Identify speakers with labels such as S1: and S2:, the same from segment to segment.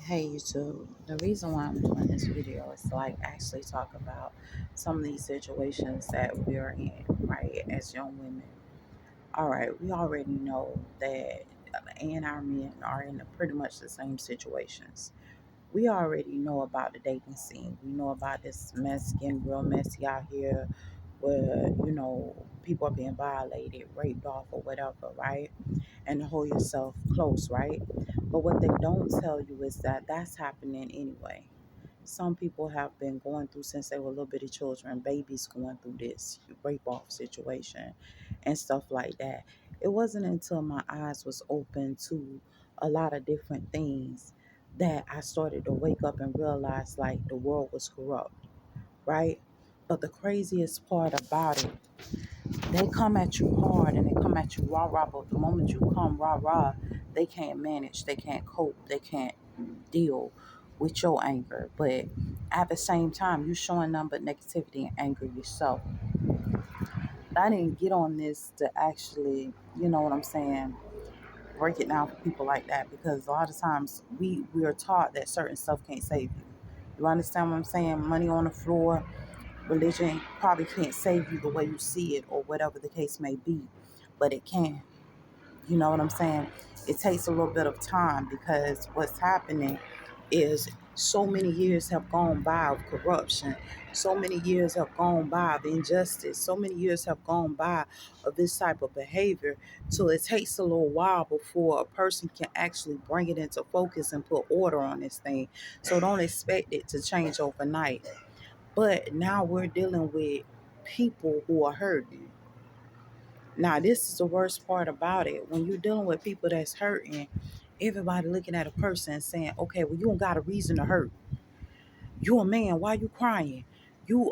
S1: Hey YouTube, the reason why I'm doing this video is to actually talk about some of these situations that we're in, right, as young women. All right, we already know that and our men are in pretty much the same situations. We already know about the dating scene. We know about this mess getting real messy out here where, people are being violated, raped off or whatever, right? And to hold yourself close, right? But what they don't tell you is that that's happening anyway. Some people have been going through since they were little bitty children, babies going through this rape off situation and stuff like that. It wasn't until my eyes was open to a lot of different things that I started to wake up and realize like the world was corrupt, right? But the craziest part about it, they come at you hard and they come at you rah rah, but the moment you come rah rah, they can't manage, they can't cope, they can't deal with your anger. But at the same time, you showing nothing but negativity and anger yourself. But I didn't get on this to actually, you know what I'm saying, break it down for people like that, because a lot of times we are taught that certain stuff can't save you. You understand what I'm saying? Money on the floor, religion probably can't save you the way you see it or whatever the case may be, but it can. You know what I'm saying? It takes a little bit of time because what's happening is so many years have gone by of corruption. So many years have gone by of injustice. So many years have gone by of this type of behavior. So it takes a little while before a person can actually bring it into focus and put order on this thing. So don't expect it to change overnight. But now we're dealing with people who are hurting. Now, this is the worst part about it. When you're dealing with people that's hurting, everybody looking at a person and saying, okay, well, you don't got a reason to hurt. You a man, why you crying? You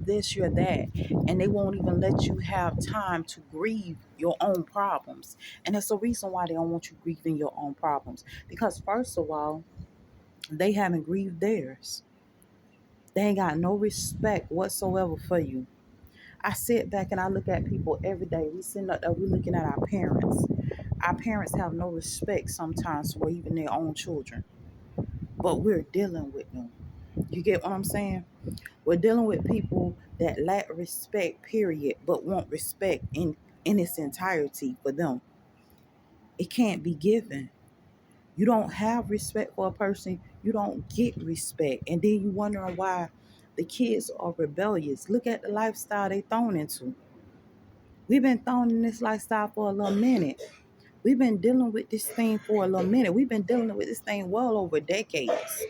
S1: this, you're that. And they won't even let you have time to grieve your own problems. And that's the reason why they don't want you grieving your own problems. Because first of all, they haven't grieved theirs. They ain't got no respect whatsoever for you. I sit back and I look at people every day. We sitting up there, we looking at our parents. Our parents have no respect sometimes for even their own children, but we're dealing with them. You get what I'm saying? We're dealing with people that lack respect, period, but want respect in its entirety for them. It can't be given. You don't have respect for a person, you don't get respect. And then you wondering why the kids are rebellious. Look at the lifestyle they thrown into. We've been thrown in this lifestyle for a little minute. We've been dealing with this thing for a little minute. We've been dealing with this thing well over decades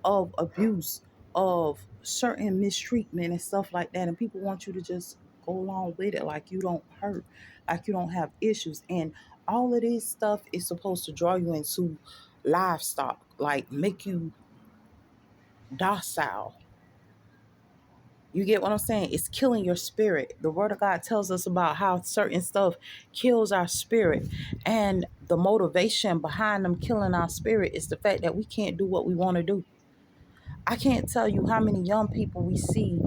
S1: of abuse, of certain mistreatment and stuff like that. And people want you to just go along with it like you don't hurt, like you don't have issues. And all of this stuff is supposed to draw you into livestock, like make you docile. You get what I'm saying? It's killing your spirit. The word of God tells us about how certain stuff kills our spirit. And the motivation behind them killing our spirit is the fact that we can't do what we want to do. I can't tell you how many young people we see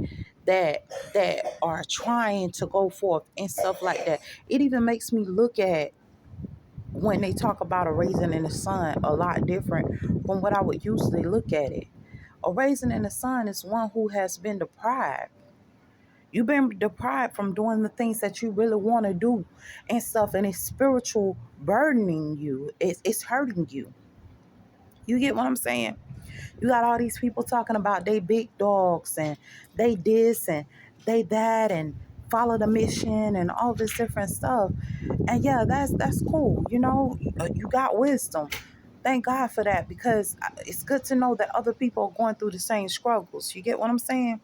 S1: that are trying to go forth and stuff like that. It even makes me look at when they talk about a raisin in the sun a lot different from what I would usually look at it. A raisin in the sun is one who has been deprived. You've been deprived from doing the things that you really want to do and stuff, and it's spiritual burdening you. It's hurting you. You get what I'm saying? You got all these people talking about they big dogs and they this and they that and follow the mission and all this different stuff. And yeah, that's cool. You got wisdom. Thank God for that, because it's good to know that other people are going through the same struggles. You get what I'm saying?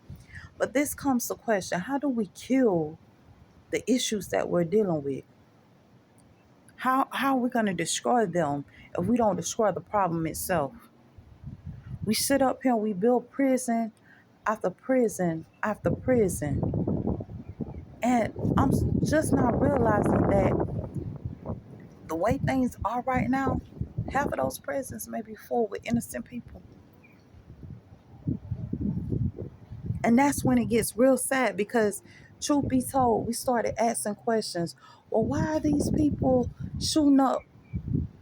S1: But this comes to question: how do we kill the issues that we're dealing with? How are we going to destroy them if we don't destroy the problem itself? We sit up here and we build prison after prison after prison. And I'm just not realizing that the way things are right now, half of those prisons may be full with innocent people. And that's when it gets real sad, because truth be told, we started asking questions. Well, why are these people shooting up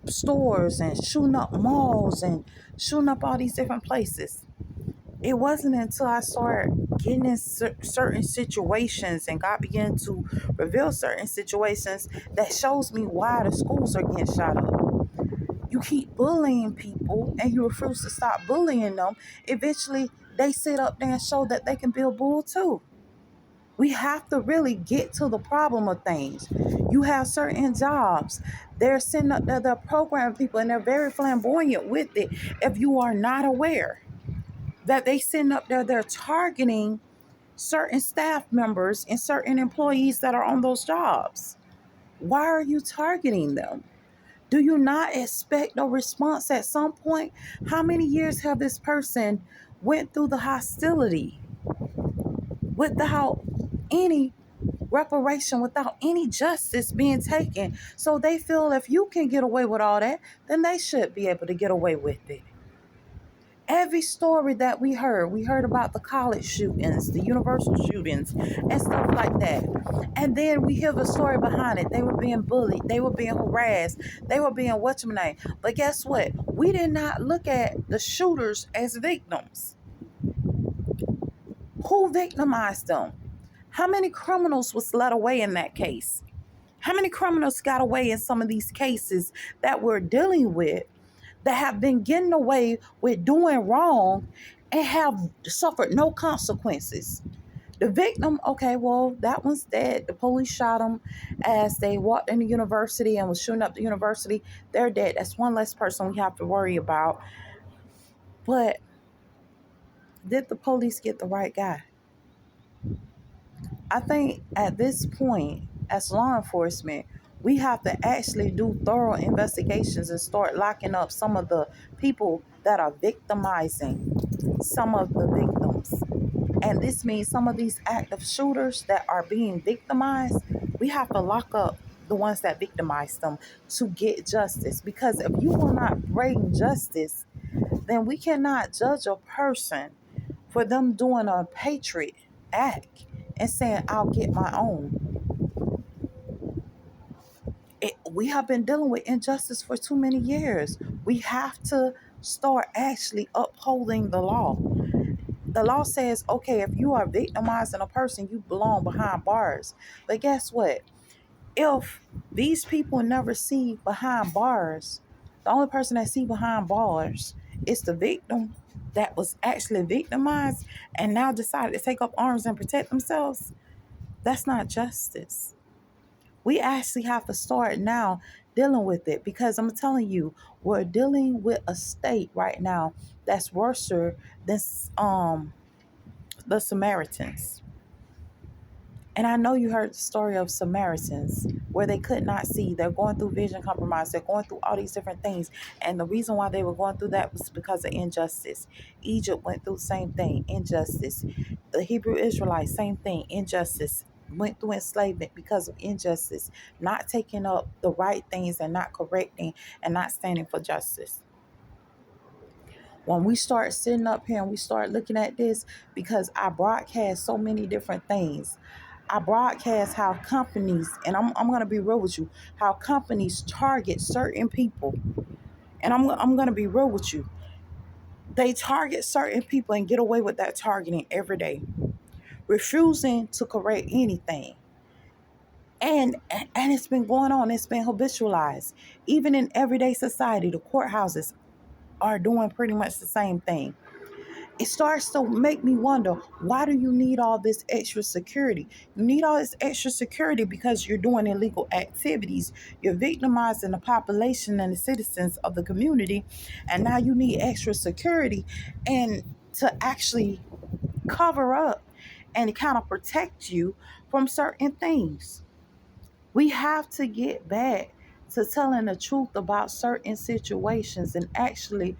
S1: stores and shooting up malls and shooting up all these different places. It wasn't until I started getting in certain situations and God began to reveal certain situations that shows me why the schools are getting shot up. You keep bullying people and you refuse to stop bullying them. Eventually, they sit up there and show that they can be a bull too. We have to really get to the problem of things. You have certain jobs. They're sending up there, they're programming people, and they're very flamboyant with it if you are not aware that they send up there, they're targeting certain staff members and certain employees that are on those jobs. Why are you targeting them? Do you not expect a response at some point? How many years have this person went through the hostility without any reparation, without any justice being taken? So they feel if you can get away with all that, then they should be able to get away with it. Every story that we heard about the college shootings, the universal shootings, and stuff like that. And then we hear the story behind it. They were being bullied. They were being harassed. They were being whatchamacallit. But guess what? We did not look at the shooters as victims. Who victimized them? How many criminals was let away in that case? How many criminals got away in some of these cases that we're dealing with, that have been getting away with doing wrong and have suffered no consequences? The victim, okay, well, that one's dead. The police shot him as they walked in the university and was shooting up the university. They're dead. That's one less person we have to worry about. But did the police get the right guy? I think at this point, as law enforcement, we have to actually do thorough investigations and start locking up some of the people that are victimizing some of the victims. And this means some of these active shooters that are being victimized, we have to lock up the ones that victimize them to get justice. Because if you will not bring justice, then we cannot judge a person for them doing a patriot act and saying, I'll get my own. We have been dealing with injustice for too many years. We have to start actually upholding the law. The law says, okay, if you are victimizing a person, you belong behind bars. But guess what? If these people never see behind bars, the only person that see behind bars is the victim that was actually victimized and now decided to take up arms and protect themselves. That's not justice. We actually have to start now dealing with it, because I'm telling you, we're dealing with a state right now that's worse than the Samaritans. And I know you heard the story of Samaritans where they could not see. They're going through vision compromise. They're going through all these different things. And the reason why they were going through that was because of injustice. Egypt went through the same thing, injustice. The Hebrew Israelites, same thing, injustice. Went through enslavement because of injustice, not taking up the right things and not correcting and not standing for justice. When we start sitting up here and we start looking at this, because I broadcast so many different things. I broadcast how companies, and I'm going to be real with you, how companies target certain people. And I'm going to be real with you. They target certain people and get away with that targeting every day, refusing to correct anything. And it's been going on. It's been habitualized. Even in everyday society, the courthouses are doing pretty much the same thing. It starts to make me wonder, why do you need all this extra security? You need all this extra security because you're doing illegal activities. You're victimizing the population and the citizens of the community. And now you need extra security and to actually cover up and kind of protect you from certain things. We have to get back to telling the truth about certain situations and actually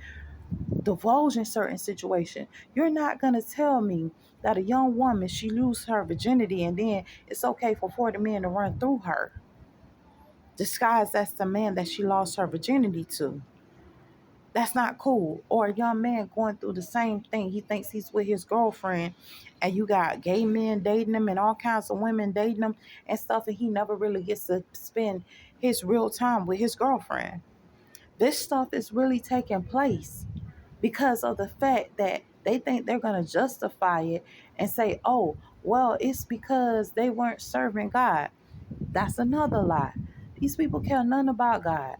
S1: divulging certain situations. You're not going to tell me that a young woman, she loses her virginity and then it's okay for 40 men to run through her, disguised as the man that she lost her virginity to. That's not cool. Or a young man going through the same thing. He thinks he's with his girlfriend and you got gay men dating him and all kinds of women dating him and stuff, and he never really gets to spend his real time with his girlfriend. This stuff is really taking place because of the fact that they think they're going to justify it and say, oh, well, it's because they weren't serving God. That's another lie. These people care nothing about God.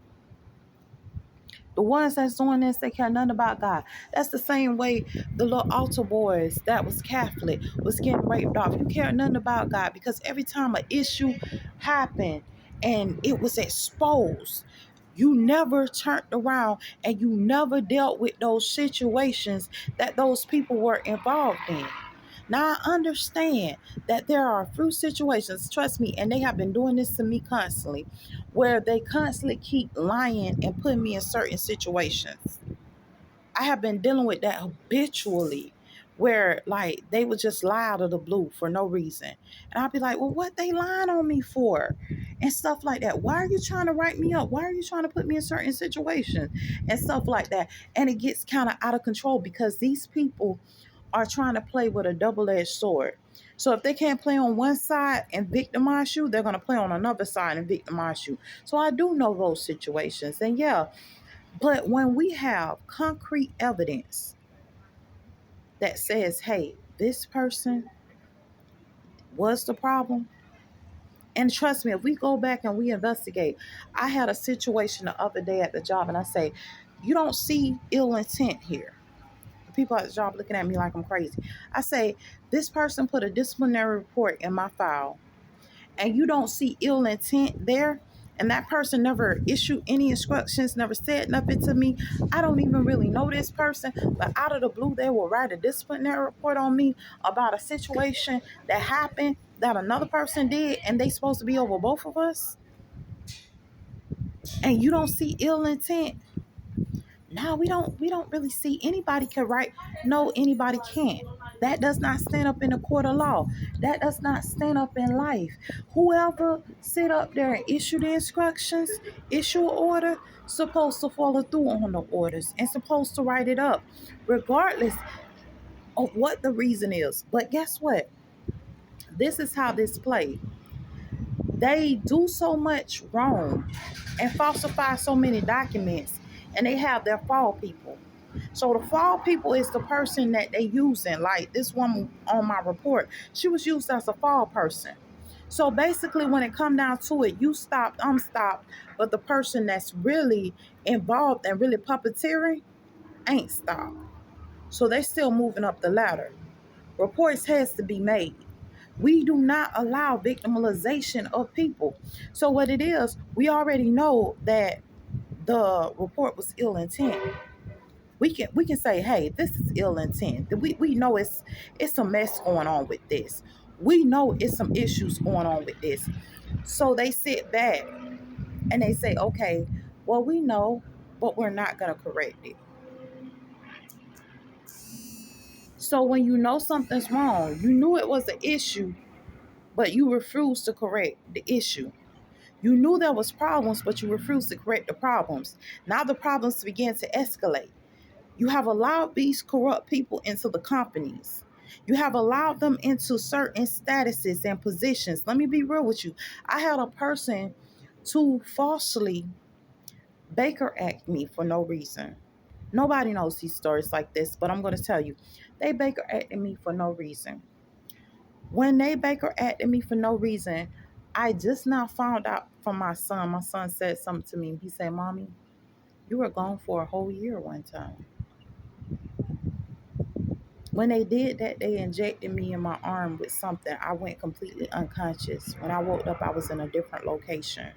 S1: The ones that's doing this, they care nothing about God. That's the same way the little altar boys that was Catholic was getting raped off. You care nothing about God because every time an issue happened and it was exposed, you never turned around and you never dealt with those situations that those people were involved in. Now I understand that there are a few situations, trust me, and they have been doing this to me constantly, where they constantly keep lying and putting me in certain situations. I have been dealing with that habitually, where like they would just lie out of the blue for no reason. And I'll be like, well, what they lying on me for? And stuff like that. Why are you trying to write me up? Why are you trying to put me in certain situations? And stuff like that. And it gets kind of out of control because these people are trying to play with a double-edged sword. So if they can't play on one side and victimize you, they're going to play on another side and victimize you. So I do know those situations. And yeah, but when we have concrete evidence that says, hey, this person was the problem, and trust me, if we go back and we investigate, I had a situation the other day at the job and I say, you don't see ill intent here. People at the job looking at me like I'm crazy. I say, this person put a disciplinary report in my file and you don't see ill intent there, and that person never issued any instructions, never said nothing to me. I don't even really know this person, but out of the blue, they will write a disciplinary report on me about a situation that happened that another person did, and they supposed to be over both of us, and you don't see ill intent. Now we don't really see anybody can write. No, anybody can't. That does not stand up in the court of law. That does not stand up in life. Whoever sit up there and issue the instructions, issue an order, supposed to follow through on the orders and supposed to write it up, regardless of what the reason is. But guess what? This is how this plays. They do so much wrong and falsify so many documents, and they have their fall people. So the fall people is the person that they using. Like this woman on my report, she was used as a fall person. So basically, when it come down to it, you stopped, I'm stopped, but the person that's really involved and really puppeteering ain't stopped. So they still moving up the ladder. Reports has to be made. We do not allow victimization of people. So what it is, we already know that the report was ill intent. We can say, hey, this is ill intent. We know it's a mess going on with this. We know it's some issues going on with this. So they sit back and they say, okay, well, we know, but we're not gonna correct it. So when you know something's wrong, you knew it was an issue, but you refused to correct the issue. You knew there was problems, but you refused to correct the problems. Now the problems began to escalate. You have allowed these corrupt people into the companies. You have allowed them into certain statuses and positions. Let me be real with you. I had a person to falsely Baker Act me for no reason. Nobody knows these stories like this, but I'm going to tell you. They Baker acted me for no reason. When they Baker acted me for no reason, I just now found out from my son. My son said something to me. He said, Mommy, you were gone for a whole year one time. When they did that, they injected me in my arm with something. I went completely unconscious. When I woke up, I was in a different location.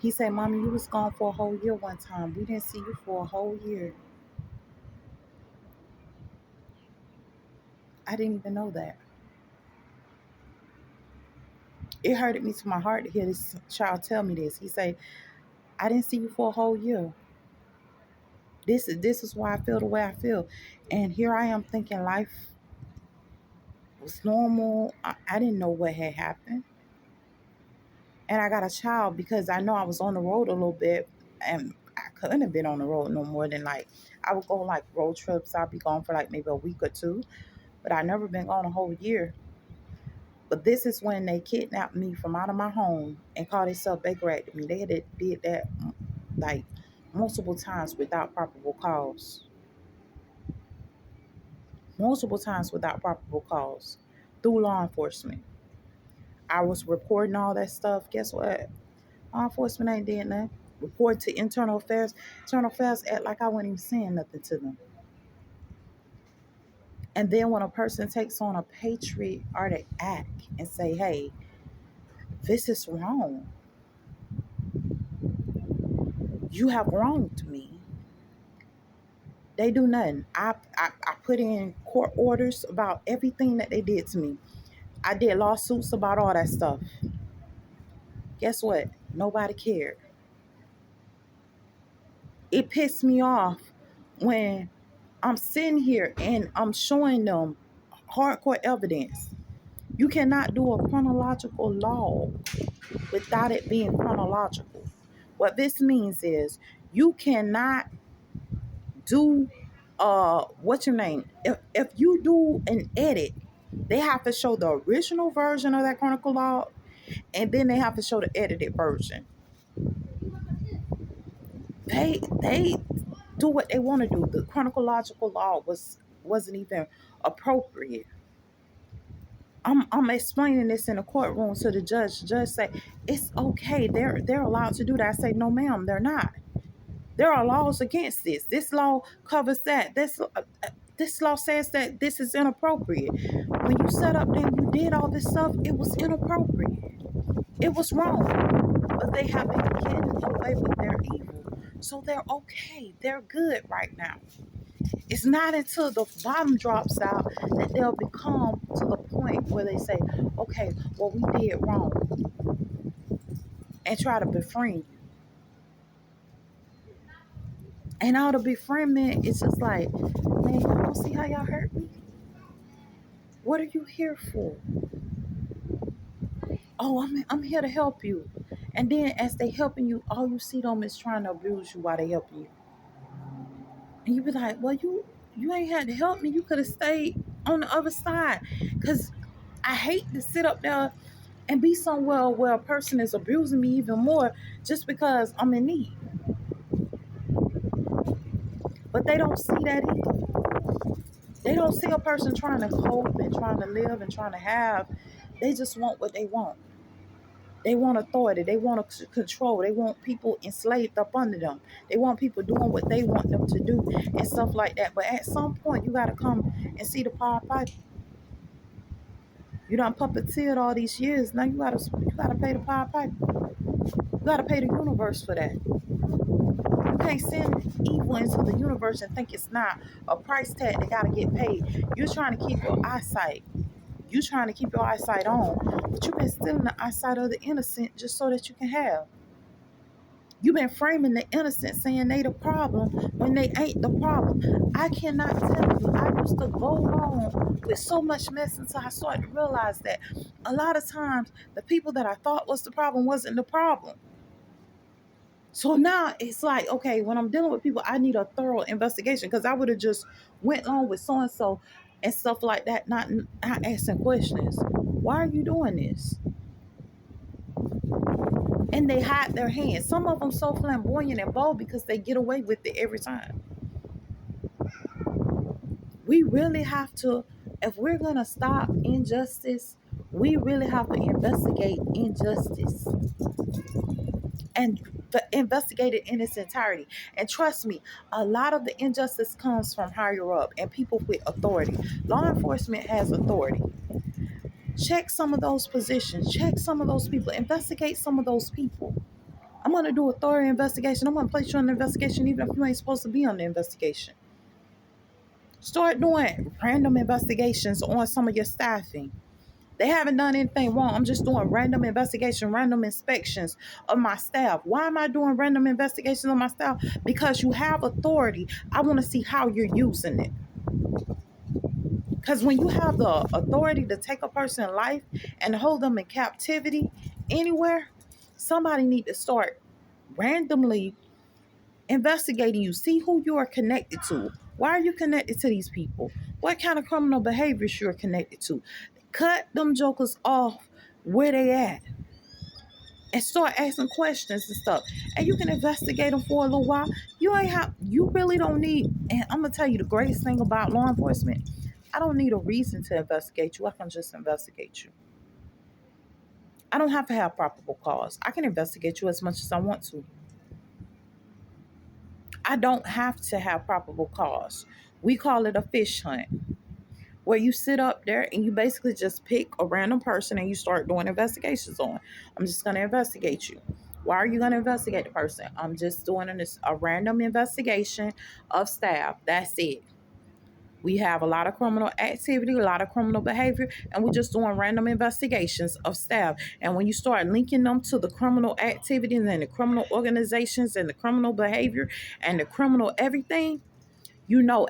S1: He said, Mommy, you was gone for a whole year one time. We didn't see you for a whole year. I didn't even know that. It hurted me to my heart to hear this child tell me this. He said, I didn't see you for a whole year. This is why I feel the way I feel. And here I am thinking life was normal. I didn't know what had happened. And I got a child because I know I was on the road a little bit, and I couldn't have been on the road no more than like, I would go like road trips. I'd be gone for like maybe a week or two, but I never been gone a whole year. But this is when they kidnapped me from out of my home and called themselves Baker Act me. They did that like multiple times without probable cause. Multiple times without probable cause through law enforcement. I was reporting all that stuff. Guess what? Law enforcement ain't did nothing. Report to internal affairs. Internal affairs act like I wasn't even saying nothing to them. And then when a person takes on a patriotic act and say, hey, this is wrong. You have wronged me. They do nothing. I put in court orders about everything that they did to me. I did lawsuits about all that stuff. Guess what? Nobody cared. It pissed me off when I'm sitting here and I'm showing them hardcore evidence. You cannot do a chronological log without it being chronological. What this means is you cannot do what's your name? If you do an edit, they have to show the original version of that chronicle log, and then they have to show the edited version. They do what they want to do. The chronological log wasn't even appropriate. I'm explaining this in the courtroom to the judge. The judge say it's okay. They're allowed to do that. I say no, ma'am, they're not. There are laws against this. This law covers that. This law says that this is inappropriate. When you set up there, you did all this stuff. It was inappropriate. It was wrong. But they have been getting away with their evil, so they're okay. They're good right now. It's not until the bottom drops out that they'll become to the point where they say, okay, well, we did wrong, and try to befriend you. And all the befriendment is just like, man, y'all don't see how y'all hurt me? What are you here for? Oh, I'm here to help you. And then as they helping you, all you see them is trying to abuse you while they helping you. And you be like, well, you ain't had to help me. You could have stayed on the other side. Because I hate to sit up there and be somewhere where a person is abusing me even more just because I'm in need. But they don't see that either. They don't see a person trying to cope and trying to live and trying to have. They just want what they want. They want authority. They want control. They want people enslaved up under them. They want people doing what they want them to do and stuff like that. But at some point, you got to come and see the power piper. You done puppeteered all these years. Now you gotta pay the power piper. You gotta pay the universe for that. You can't send evil into the universe and think it's not a price tag that gotta get paid. You're trying to keep your eyesight. You trying to keep your eyesight on, but you've been stealing the eyesight of the innocent just so that you can have. You've been framing the innocent, saying they the problem when they ain't the problem. I cannot tell you. I used to go on with so much mess until I started to realize that a lot of times the people that I thought was the problem wasn't the problem. So now it's like, okay, when I'm dealing with people, I need a thorough investigation because I would have just went on with so-and-so and stuff like that, not asking questions. Why are you doing this? And they hide their hands. Some of them so flamboyant and bold because they get away with it every time. We really have to, if we're going to stop injustice, we really have to investigate injustice and investigate it in its entirety. And trust me, a lot of the injustice comes from higher up and people with authority. Law enforcement has authority. Check some of those positions. Check some of those people. Investigate some of those people. I'm going to do a thorough investigation. I'm going to place you on the investigation even if you ain't supposed to be on the investigation. Start doing random investigations on some of your staffing. They haven't done anything wrong. I'm just doing random investigation, random inspections of my staff. Why am I doing random investigations of my staff? Because you have authority. I want to see how you're using it. Because when you have the authority to take a person's life and hold them in captivity anywhere, somebody need to start randomly investigating you. See who you are connected to. Why are you connected to these people? What kind of criminal behaviors you're connected to? Cut them jokers off where they at and start asking questions and stuff. And you can investigate them for a little while. You really don't need, and I'm gonna tell you the greatest thing about law enforcement, I don't need a reason to investigate you. I can just investigate you. I don't have to have probable cause. I can investigate you as much as I want to. I don't have to have probable cause. We call it a fish hunt, where you sit up there and you basically just pick a random person and you start doing investigations on. I'm just going to investigate you. Why are you going to investigate the person? I'm just doing a random investigation of staff. That's it. We have a lot of criminal activity, a lot of criminal behavior, and we're just doing random investigations of staff. And when you start linking them to the criminal activities and the criminal organizations and the criminal behavior and the criminal everything,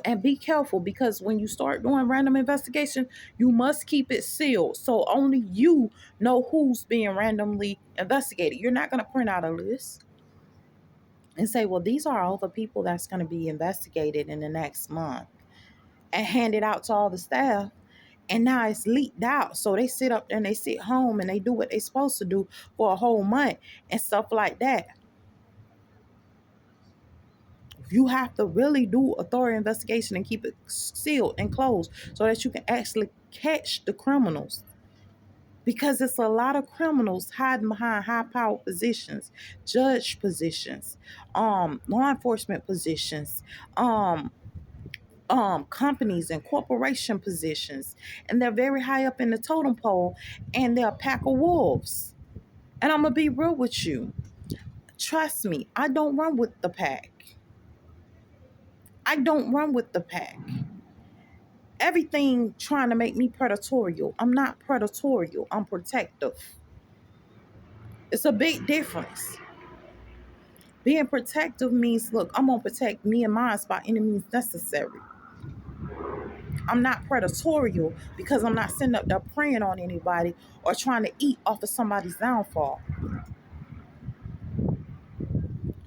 S1: and be careful, because when you start doing random investigation, you must keep it sealed. So only you know who's being randomly investigated. You're not going to print out a list and say, well, these are all the people that's going to be investigated in the next month, and hand it out to all the staff. And now it's leaked out. So they sit up there and they sit home and they do what they're supposed to do for a whole month and stuff like that. You have to really do a thorough investigation and keep it sealed and closed so that you can actually catch the criminals. Because it's a lot of criminals hiding behind high power positions, judge positions, law enforcement positions, companies and corporation positions, and they're very high up in the totem pole, and they're a pack of wolves. And I'm gonna be real with you. Trust me, I don't run with the pack. I don't run with the pack. Everything trying to make me predatorial. I'm not predatorial. I'm protective. It's a big difference. Being protective means, look, I'm going to protect me and mine by any means necessary. I'm not predatorial because I'm not sitting up there preying on anybody or trying to eat off of somebody's downfall.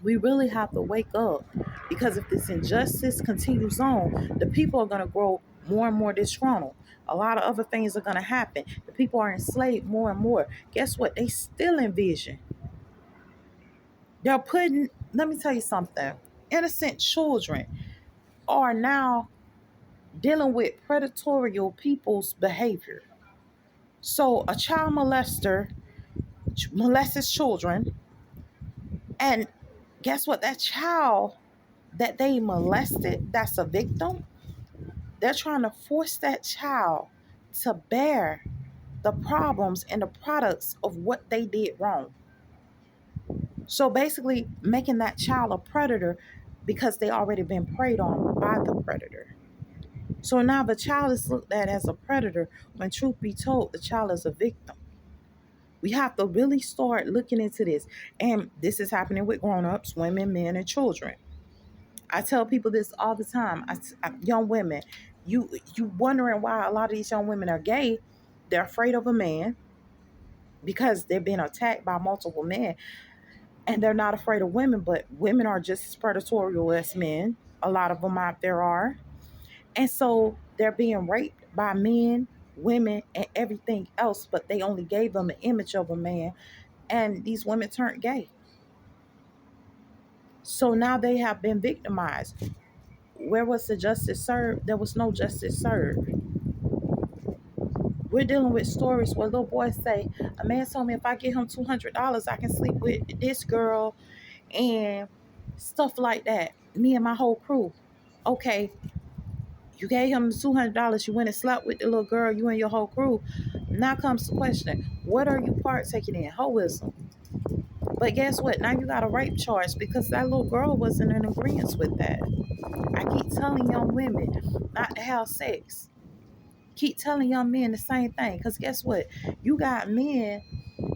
S1: We really have to wake up, because if this injustice continues on, the people are going to grow more and more disgruntled. A lot of other things are going to happen. The people are enslaved more and more. Guess what? They still envision. Let me tell you something. Innocent children are now dealing with predatory people's behavior. So a child molester molests children, and guess what? That child that they molested, that's a victim, they're trying to force that child to bear the problems and the products of what they did wrong. So basically making that child a predator because they already been preyed on by the predator. So now the child is looked at as a predator when, truth be told, the child is a victim. We have to really start looking into this. And this is happening with grown-ups, women, men, and children. I tell people this all the time. Young women, you wondering why a lot of these young women are gay. They're afraid of a man because they're being attacked by multiple men. And they're not afraid of women, but women are just as predatory as men. A lot of them out there are. And so they're being raped by men, women, and everything else, but they only gave them an image of a man, and these women turned gay. So now they have been victimized. Where was the justice served? There was no justice served. We're dealing with stories where little boys say, a man told me if I get him $200, I can sleep with this girl and stuff like that. Me and my whole crew. Okay, you gave him the $200. You went and slept with the little girl, you and your whole crew. Now comes the question, what are you partaking in? Hoism. But guess what? Now you got a rape charge because that little girl wasn't in agreement with that. I keep telling young women not to have sex. Keep telling young men the same thing. Because guess what? You got men,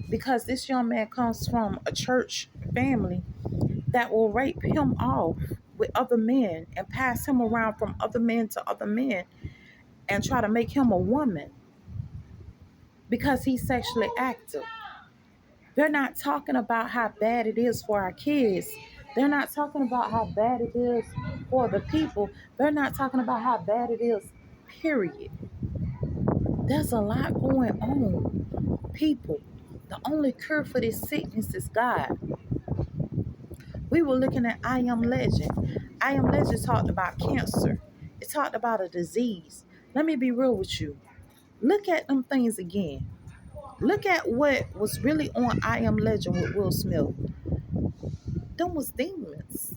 S1: because this young man comes from a church family, that will rape him off with other men and pass him around from other men to other men and try to make him a woman because he's sexually active. They're not talking about how bad it is for our kids. They're not talking about how bad it is for the people. They're not talking about how bad it is, period. There's a lot going on. People, the only cure for this sickness is God. We were looking at I Am Legend. I Am Legend talked about cancer. It talked about a disease. Let me be real with you. Look at them things again. Look at what was really on I Am Legend with Will Smith. Them was demons.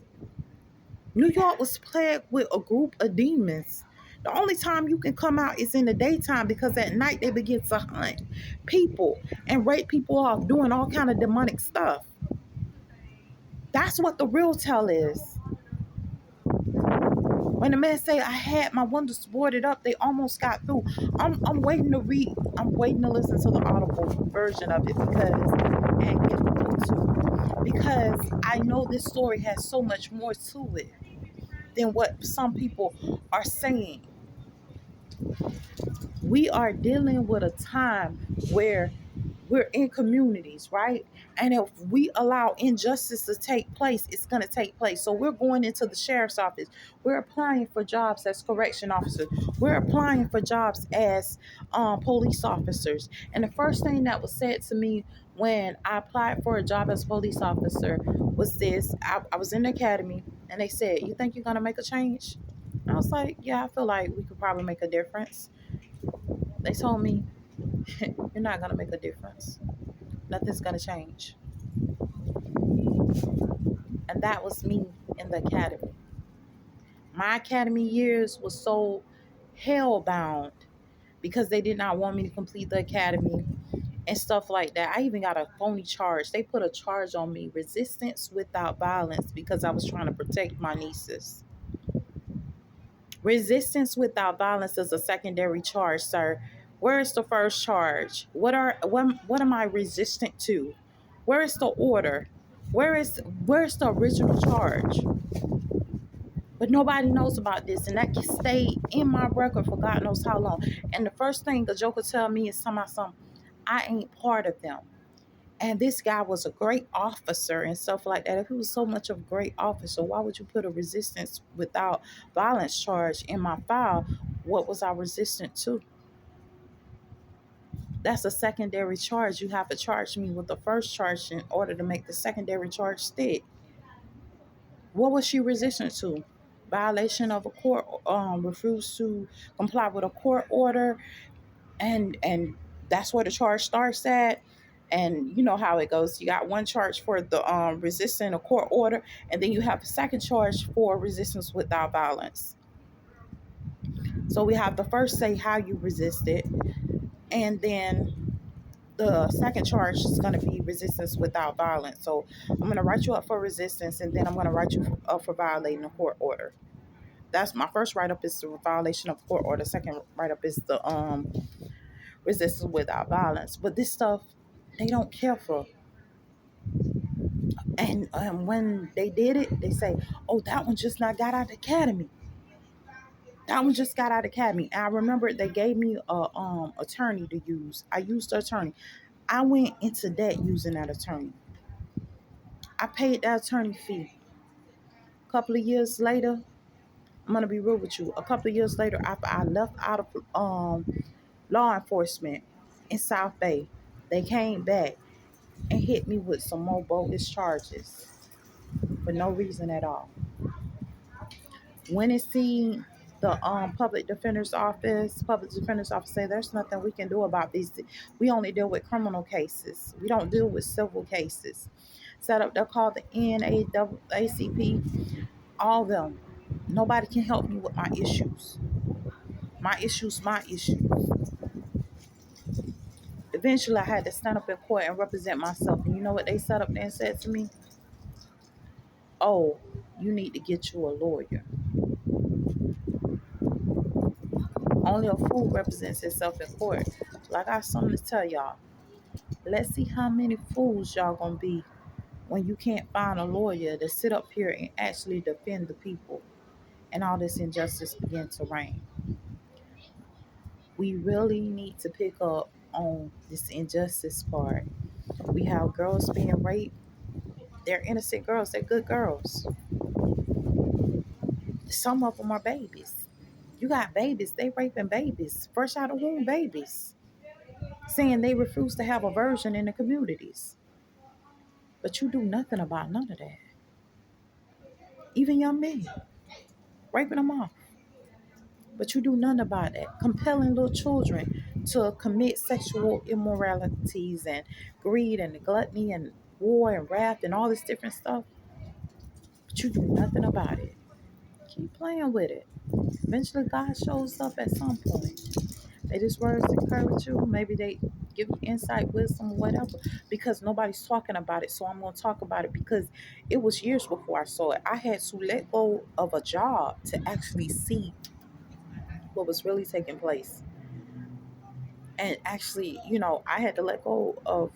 S1: New York was plagued with a group of demons. The only time you can come out is in the daytime because at night they begin to hunt people and rape people off, doing all kind of demonic stuff. That's what the real tell is. When the man say I had my windows boarded up, they almost got through. I'm waiting to read. I'm waiting to listen to the audible version of it and get through too, because I know this story has so much more to it than what some people are saying. We are dealing with a time where we're in communities, right? And if we allow injustice to take place, it's going to take place. So we're going into the sheriff's office. We're applying for jobs as correction officers. We're applying for jobs as police officers. And the first thing that was said to me when I applied for a job as a police officer was this. I was in the academy and they said, "You think you're going to make a change?" I was like, "Yeah, I feel like we could probably make a difference." They told me, "You're not going to make a difference. Nothing's going to change." And that was me in the academy. My academy years was so hell-bound because they did not want me to complete the academy and stuff like that. I even got a phony charge. They put a charge on me, resistance without violence, because I was trying to protect my nieces. Resistance without violence is a secondary charge, sir. Where is the first charge? What am I resistant to? Where is the order? Where's the original charge? But nobody knows about this, and that can stay in my record for God knows how long. And the first thing the Joker tell me is something, I ain't part of them. And this guy was a great officer and stuff like that. If he was so much of a great officer, why would you put a resistance without violence charge in my file? What was I resistant to? That's a secondary charge. You have to charge me with the first charge in order to make the secondary charge stick. What was she resistant to? Violation of a court, refused to comply with a court order, and that's where the charge starts at. And you know how it goes. You got one charge for the resisting a court order, and then you have a second charge for resistance without violence. So we have the first say how you resist it, and then the second charge is going to be resistance without violence. So I'm going to write you up for resistance, and then I'm going to write you up for violating a court order. That's my first write-up is the violation of court order. Second write-up is the resistance without violence. But this stuff, they don't care for. And when they did it, they say, "Oh, that one just not got out of the academy. That one just got out of the academy." And I remember they gave me a attorney to use. I used the attorney. I went into debt using that attorney. I paid that attorney fee. A couple of years later, I'm gonna be real with you. A couple of years later, after I left out of law enforcement in South Bay, they came back and hit me with some more bogus charges for no reason at all. When it seen the public defender's office say there's nothing we can do about these. We only deal with criminal cases. We don't deal with civil cases. Set up, they're called the NAACP. All of them. Nobody can help me with my issues. My issues. Eventually, I had to stand up in court and represent myself. And you know what they set up there and said to me? "Oh, you need to get you a lawyer." Only a fool represents himself in court. So I got something to tell y'all. Let's see how many fools y'all gonna be when you can't find a lawyer to sit up here and actually defend the people and all this injustice begin to reign. We really need to pick up on this injustice part. We have girls being raped. They're innocent girls. They're good girls. Some of them are babies. You got babies, they raping babies, fresh out of womb babies, saying they refuse to have a virgin in the communities. But you do nothing about none of that. Even young men, raping them off. But you do nothing about it. Compelling little children to commit sexual immoralities and greed and gluttony and war and wrath and all this different stuff. But you do nothing about it. Keep playing with it. Eventually, God shows up at some point. May these words encourage you. Maybe they give you insight, wisdom, or whatever. Because nobody's talking about it. So I'm going to talk about it because it was years before I saw it. I had to let go of a job to actually see what was really taking place. And actually, I had to let go of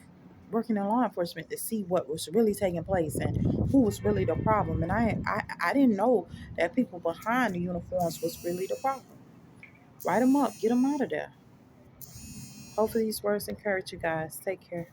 S1: working in law enforcement to see what was really taking place and who was really the problem. And I didn't know that people behind the uniforms was really the problem. Write them up, get them out of there. Hopefully these words encourage you guys. Take care.